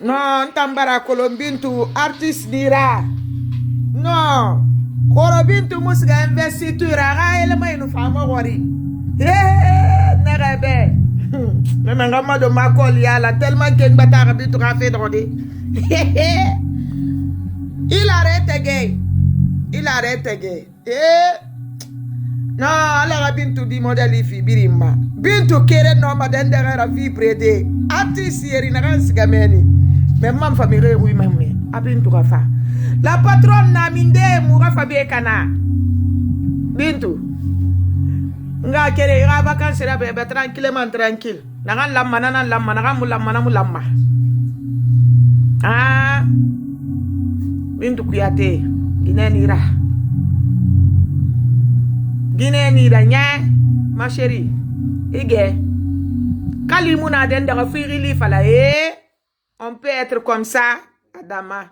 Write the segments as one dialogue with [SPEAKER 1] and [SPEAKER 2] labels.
[SPEAKER 1] Non, tambara kolombintu artiste dira. Non. Korobintu musga investiture aga elema inu fama wari. Nerebe. Même un gamin de ma colle yala tellement qu'il bâtard bintu ka fait drôle. Il arrête gay. Il arrête gay. Non, alors bintu di modèle fi birimba. Bintu kere no madende ra fi prede. Artiste yeri na kan sigameni. Même ma famille oui même. Abintu ka fa. La patronne na minde mura fabe kana. Bintu. Nga kere ira vacances la bebe tranquillement tranquille. Nagan lamma nanan lamma nagan mulamma. Ah. Bintu kuyate. Ginenira nya ma chérie. Ige. Kalimuna den da firili fala on peut être comme ça Adama.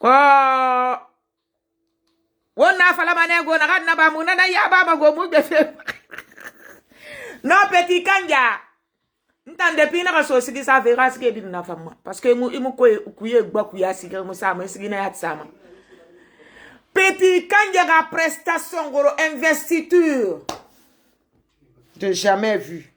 [SPEAKER 1] Oh, wonna fala manego na kan na ba muna na ya ba go mu defe. Non petit kanja. Ntande pina ka so sigi sa vera sigi bi na fama parce que mu ko kuye gba kuya sigi mu sa ma sigi na ya tsama. Petit kanja ga prestation goro investiture. De jamais vu.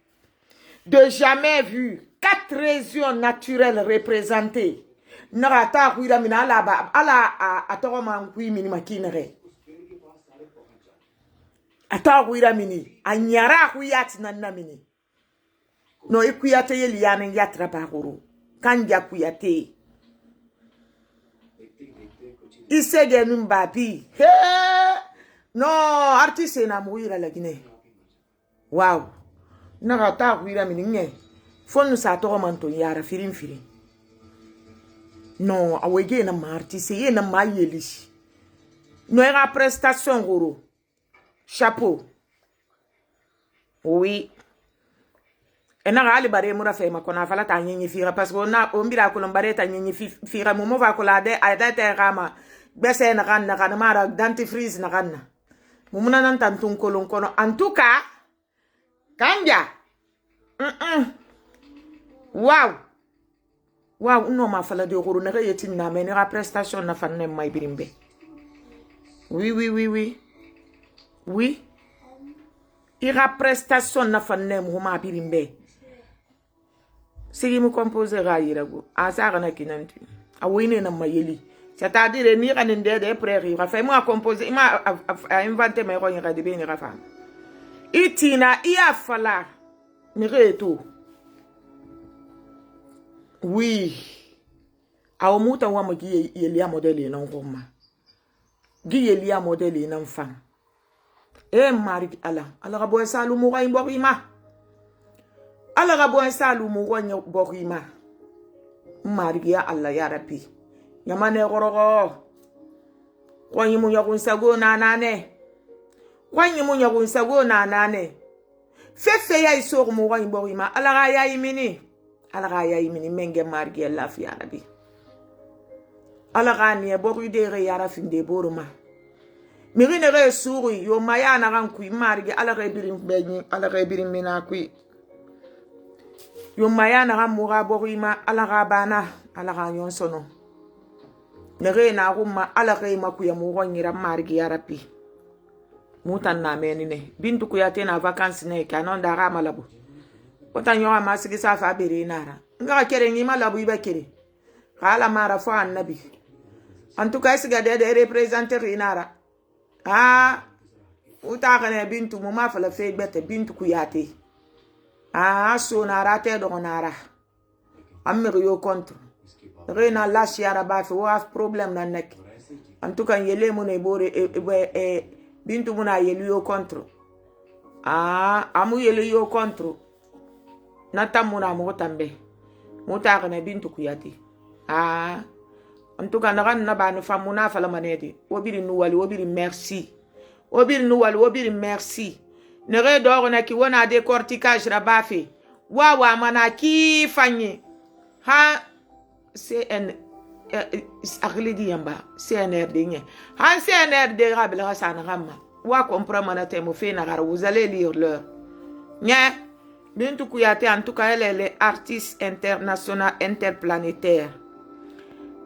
[SPEAKER 1] De jamais vu. 4 régions naturelles représentées. Narata kuira mina ala atoma kui mini makinere. Ata kuira mini anyara kuyati nanna mini. No ikuyate yeliane yatra bagoro. Kanja kuyate. Isege numbabi. He! No, artiste na muira la Guinée. Wow. Narata kuira mini nye. Fonu sa to manto yara firin. Non, awege na artiste ye na mayeli. No era prestation goro. Chapeau. Oui. Ena gali bare mura fe makona fala ta nyenyi fira parce que na o mbira ko lombare ta nyenyi fira mo va ko la de ayda te rama bese na kan mara dentifrice na kan mo muna nan tantun kolon kono en tout cas kanja wow no ma fala de goro na yetin na me ni ra prestation na fanne may birimbe oui ira prestation na fanne mo ma birimbe. Sigi mu composer ga yirago asara na kinanti awine na mayeli c'est-à-dire ni kaninde de prairie ra fait moi composer ma inventer mes rogne ga de bien ra fa itina ia fala mi reto oui aw muta wa magi yelia modèle na ngoma gi yelia modèle na mfam mari ala ga boy salu mu ga imborima ala ga boy salu mu wonya borima mari ya Allah ya rabbi yamane gorogo wanyi mu yakun sago na nane fefe ya isor mu wanyi borima ala ga ya yimini menge mari ya lafi ya rabbi ala ga ni boru de re ya rafin de boruma mirine re suri yo maya na ran ku mari ala ga birin mina ku yo maya na ran mu ga borima ala ga bana ala ga nyon sono nere na rumma ala ga ma ku ya mu wonyira mari ya rabbi mutan na menine bintu ku ya te na vacances ne kanon da ga malabu otan yo ma sigi sa fa bere nara nga kere ni malabu iba kere kala mara fa annabi en tout cas siga de représenter inara uta kana bintu mu ma fala fe gbete bintu ku ya te so nara te do nara amir yo contre rena la shiara ba fe wa problème na nek en tout cas yele mu ne bore bintu mu na yele yo contre amu yele yo contre na tamuna mo tambe muta kana bintu ku ya te en tout cas na ba no famuna fala manedi obiri nuwali obiri merci nere doro na ki wona décortiquage rabafi wa mana ki fanyi CN aglidi yamba CNRD nye CNRD rabela sana ramma wa comprendre mana temo fe na gar vous allez lire l'heure nya Bintou Kouyaté, en tout cas, elle est artiste internationale, interplanétaire.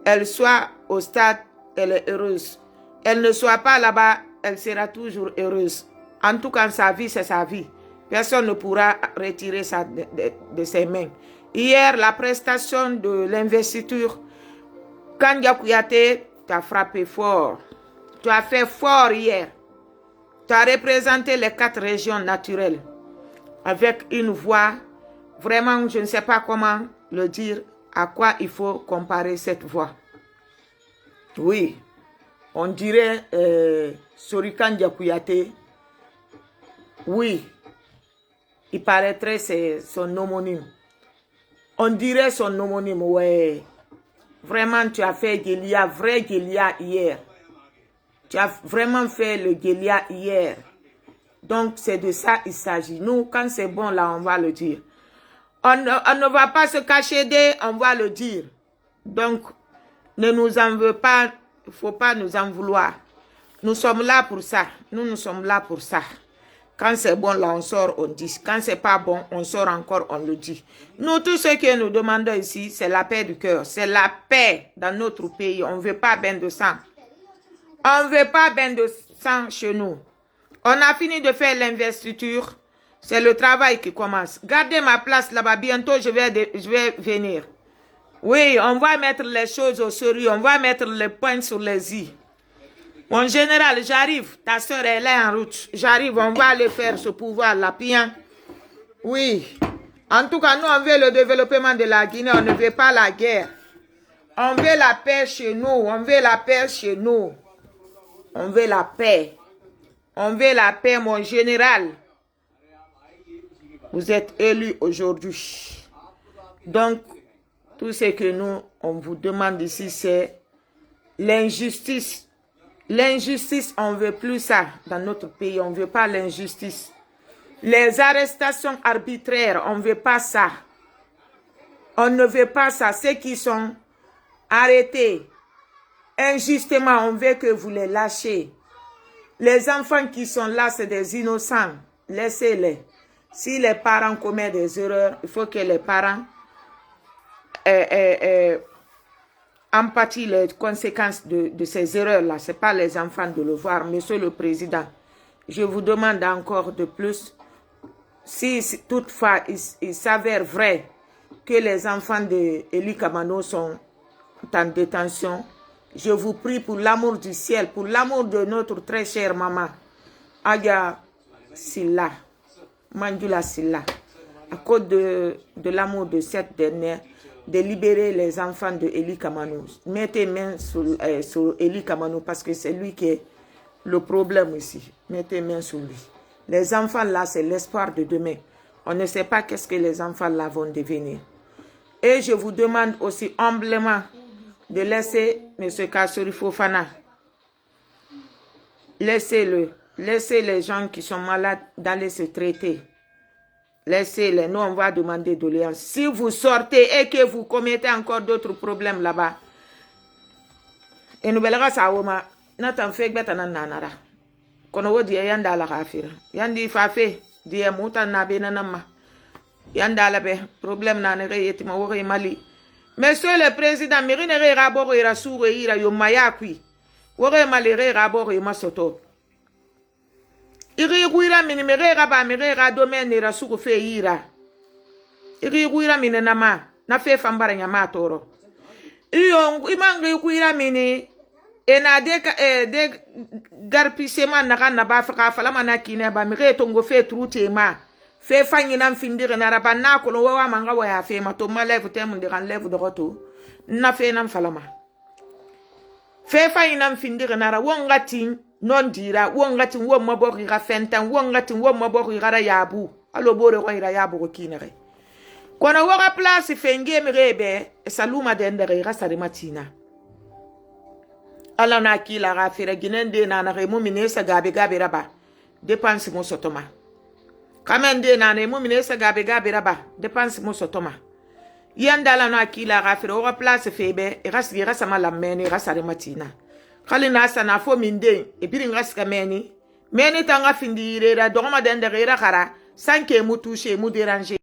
[SPEAKER 1] Elle soit au stade, elle est heureuse. Elle ne soit pas là-bas, elle sera toujours heureuse. En tout cas, sa vie, c'est sa vie. Personne ne pourra retirer ça de ses mains. Hier, la prestation de l'investiture, Kandia Kouyaté, tu as frappé fort. Tu as fait fort hier. Tu as représenté les 4 régions naturelles avec une voix, vraiment, je ne sais pas comment le dire, à quoi il faut comparer cette voix. Oui, on dirait Sorikandia Kouyaté. Oui, il paraîtrait c'est son homonyme. On dirait son homonyme, ouais. Vraiment, tu as fait Guélia, vrai Guélia hier. Tu as vraiment fait le Guélia hier. Donc, c'est de ça il s'agit. Nous, quand c'est bon, là, on va le dire. On ne va pas se cacher on va le dire. Donc, ne nous en veux pas, il ne faut pas nous en vouloir. Nous sommes là pour ça. Nous sommes là pour ça. Quand c'est bon, là, on sort, on dit. Quand c'est pas bon, on sort encore, on le dit. Nous, tout ce que nous demandons ici, c'est la paix du cœur. C'est la paix dans notre pays. On ne veut pas bain de sang. On ne veut pas bain de sang chez nous. On a fini de faire l'investiture. C'est le travail qui commence. Gardez ma place là-bas. Bientôt, je vais venir. Oui, on va mettre les choses au sérieux. On va mettre les points sur les i. Mon général, j'arrive. Ta soeur, elle est en route. J'arrive, on va aller faire ce pouvoir-là. Bien. Oui. En tout cas, nous, on veut le développement de la Guinée. On ne veut pas la guerre. On veut la paix chez nous. On veut la paix chez nous. On veut la paix. On veut la paix, mon général. Vous êtes élu aujourd'hui. Donc, tout ce que nous, on vous demande ici, c'est l'injustice. L'injustice, on ne veut plus ça dans notre pays. On ne veut pas l'injustice. Les arrestations arbitraires, on ne veut pas ça. On ne veut pas ça. Ceux qui sont arrêtés injustement, on veut que vous les lâchiez. Les enfants qui sont là, c'est des innocents. Laissez-les. Si les parents commettent des erreurs, il faut que les parents empathient les conséquences de ces erreurs-là. Ce n'est pas les enfants de le voir. Monsieur le Président, je vous demande encore de plus, si toutefois il s'avère vrai que les enfants d'Eli Kamano sont en détention, je vous prie pour l'amour du ciel, pour l'amour de notre très chère maman, Aya Silla, Mandula Silla, à cause de l'amour de cette dernière, de libérer les enfants de Eli Kamano. Mettez main sur Eli Kamano parce que c'est lui qui est le problème ici. Mettez main sur lui. Les enfants là, c'est l'espoir de demain. On ne sait pas qu'est-ce que les enfants là vont devenir. Et je vous demande aussi humblement de laisser M. Kassory Fofana. Laissez-le. Laissez les gens qui sont malades d'aller se traiter. Laissez-les. Nous, on va demander doléance. Si vous sortez et que vous commettez encore d'autres problèmes là-bas, et nous verrons ça, n'attendons fait que nanara. Kono wo dia yanda la kafira. Yandi fafe dia muta na benanama. Yanda la be problème na ne yetima wo mali. Monsieur le Président, mirine re raboro ira suru ira yo mayakwi. Wo mali re raboro ima soto. Iri guira mini mere raba mere ra domaine ira suru fe ira. Iri guira mini nama na fe fambara nyama toro. Iyo imangi guira mini ena de garpisema na ba fa fala manakine ba mere tongo fe trutema. Fe fanyi na mfindire na raba na ko wa manga wa ya fe ma to ma lève tem de ran lève de roto na fe na falama fe fanyi na mfindire na ra wonga tin non dira wonga tin wo mabori ga fentan wonga tin wo mabori ga yabu alo bore ko ira yabu ko kinere kono wa place fenge mi rebe saluma de ndere ga sare matina ala na kila ga fere ginende na na remu minesa gabe raba dépense mo sotoma kamende na ne mumine sa gabe raba dépense mo sotoma yanda la na kila rafiro o place febe e rasgi rasama la meni rasare matina khali na sana fo minde e biri ngaska meni tanga findire ra dogma dende ra kara sanke mu toucher mu déranger